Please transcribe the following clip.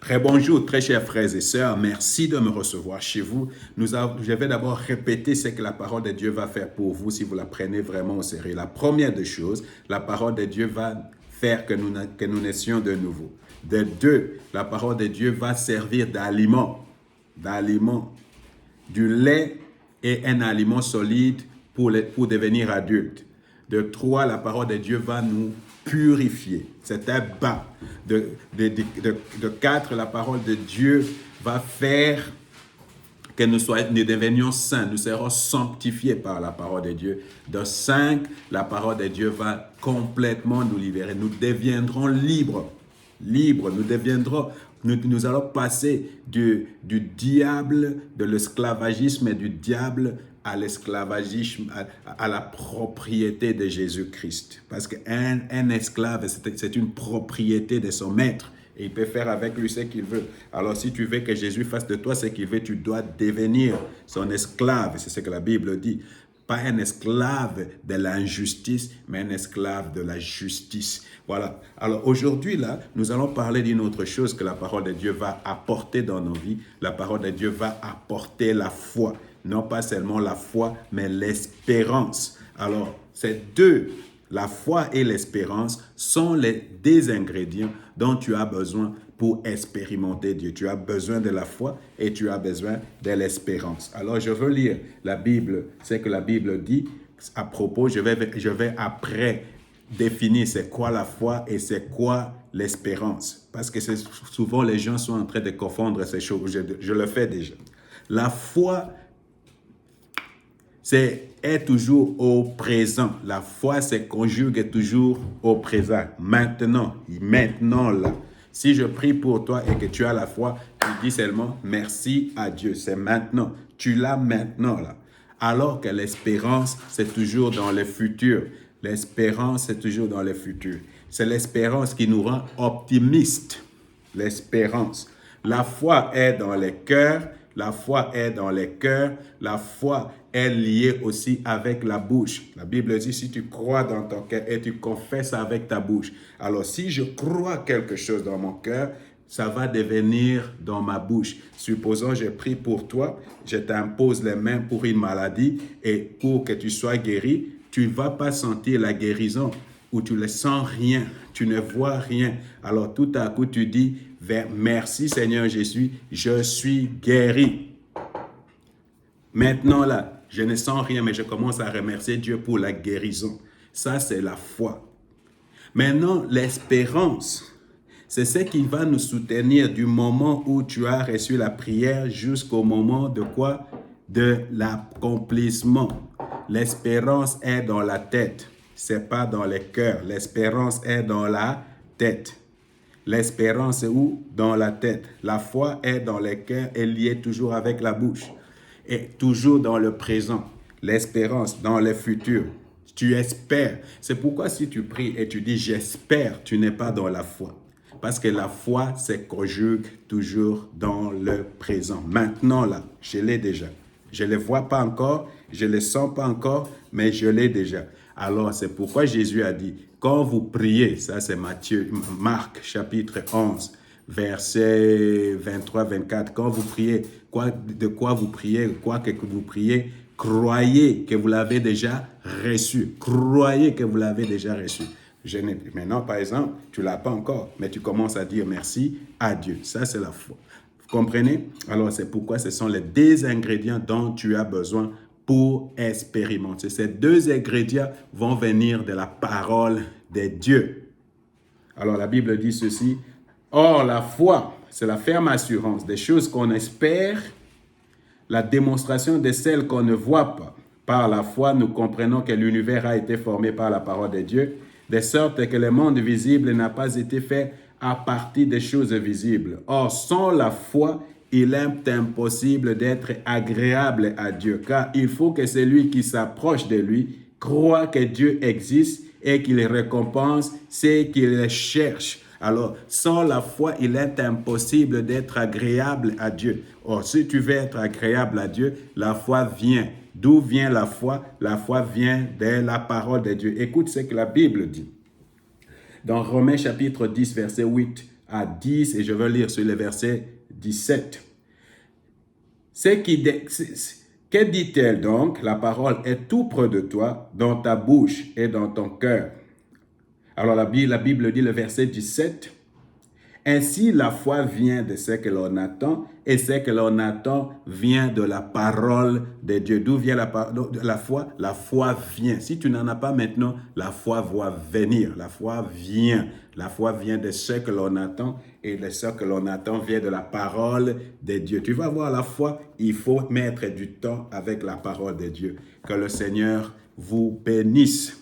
Très bonjour, très chers frères et sœurs. Merci de me recevoir chez vous. Je vais d'abord répéter ce que la parole de Dieu va faire pour vous si vous la prenez vraiment au sérieux. La première des choses, la parole de Dieu va faire que nous naissions de nouveau. De deux, la parole de Dieu va servir d'aliment, du lait et un aliment solide pour devenir adulte. De trois, la parole de Dieu va nous purifier. C'est un bas. De quatre, la parole de Dieu va faire que nous devenions saints. Nous serons sanctifiés par la parole de Dieu. De cinq, la parole de Dieu va complètement nous libérer. Nous deviendrons libres. Nous allons passer du diable, de l'esclavagisme du diable à l'esclavagisme, à la propriété de Jésus-Christ. Parce qu'un esclave, c'est une propriété de son maître. Et il peut faire avec lui ce qu'il veut. Alors si tu veux que Jésus fasse de toi ce qu'il veut, tu dois devenir son esclave. C'est ce que la Bible dit. Pas un esclave de l'injustice, mais un esclave de la justice. Voilà. Alors aujourd'hui, là, nous allons parler d'une autre chose que la parole de Dieu va apporter dans nos vies. La parole de Dieu va apporter la foi. Non pas seulement la foi, mais l'espérance. Alors, ces deux, la foi et l'espérance, sont les deux ingrédients dont tu as besoin pour expérimenter Dieu. Tu as besoin de la foi et tu as besoin de l'espérance. Alors, je veux lire la Bible, ce que la Bible dit à propos. Je vais après définir c'est quoi la foi et c'est quoi l'espérance. Parce que souvent, les gens sont en train de confondre ces choses. Je le fais déjà. La foi, est toujours au présent. La foi se conjugue toujours au présent. Maintenant là. Si je prie pour toi et que tu as la foi, tu dis seulement merci à Dieu. C'est maintenant. Tu l'as maintenant là. Alors que l'espérance, c'est toujours dans le futur. L'espérance, c'est toujours dans le futur. C'est l'espérance qui nous rend optimistes. L'espérance. La foi est dans les cœurs. La foi est dans les cœurs. La foi est liée aussi avec la bouche. La Bible dit, si tu crois dans ton cœur et tu confesses avec ta bouche. Alors, si je crois quelque chose dans mon cœur, ça va devenir dans ma bouche. Supposons, je prie pour toi, je t'impose les mains pour une maladie et pour que tu sois guéri, tu ne vas pas sentir la guérison ou tu ne sens rien, tu ne vois rien. Alors, tout à coup, tu dis, merci Seigneur Jésus, je suis guéri. Maintenant là, je ne sens rien, mais je commence à remercier Dieu pour la guérison. Ça, c'est la foi. Maintenant, l'espérance, c'est ce qui va nous soutenir du moment où tu as reçu la prière jusqu'au moment de quoi? De l'accomplissement. L'espérance est dans la tête, c'est pas dans le cœur. L'espérance est dans la tête. L'espérance est où? Dans la tête. La foi est dans le cœur et liée toujours avec la bouche. Et toujours dans le présent. L'espérance dans le futur. Tu espères. C'est pourquoi si tu pries et tu dis j'espère, tu n'es pas dans la foi. Parce que la foi se conjugue toujours dans le présent. Maintenant là, je l'ai déjà. Je ne le vois pas encore, je ne le sens pas encore, mais je l'ai déjà. Alors c'est pourquoi Jésus a dit, quand vous priez, ça c'est Marc chapitre 11, verset 23-24, quand vous priez, de quoi vous priez, quoi que vous priez, croyez que vous l'avez déjà reçu. Croyez que vous l'avez déjà reçu. Maintenant, par exemple, tu ne l'as pas encore, mais tu commences à dire merci à Dieu. Ça, c'est la foi. Vous comprenez? Alors, c'est pourquoi ce sont les deux ingrédients dont tu as besoin pour expérimenter. Ces deux ingrédients vont venir de la parole de Dieu. Alors, la Bible dit ceci. Or, la foi, c'est la ferme assurance des choses qu'on espère, la démonstration de celles qu'on ne voit pas. Par la foi, nous comprenons que l'univers a été formé par la parole de Dieu, de sorte que le monde visible n'a pas été fait à partir des choses visibles. Or, sans la foi, il est impossible d'être agréable à Dieu, car il faut que celui qui s'approche de lui croit que Dieu existe et qu'il récompense ceux qui le cherchent. Alors, sans la foi, il est impossible d'être agréable à Dieu. Or, si tu veux être agréable à Dieu, la foi vient. D'où vient la foi? La foi vient de la parole de Dieu. Écoute ce que la Bible dit. Dans Romains chapitre 10, verset 8 à 10 et je vais lire sur le verset 17. Que dit-elle donc? La parole est tout près de toi, dans ta bouche et dans ton cœur. Alors la Bible dit le verset 17. Ainsi, la foi vient de ce que l'on attend, et ce que l'on attend vient de la parole de Dieu. D'où vient la foi? La foi vient. Si tu n'en as pas maintenant, la foi va venir. La foi vient. La foi vient de ce que l'on attend, et de ce que l'on attend vient de la parole de Dieu. Tu vas voir, la foi, il faut mettre du temps avec la parole de Dieu. Que le Seigneur vous bénisse.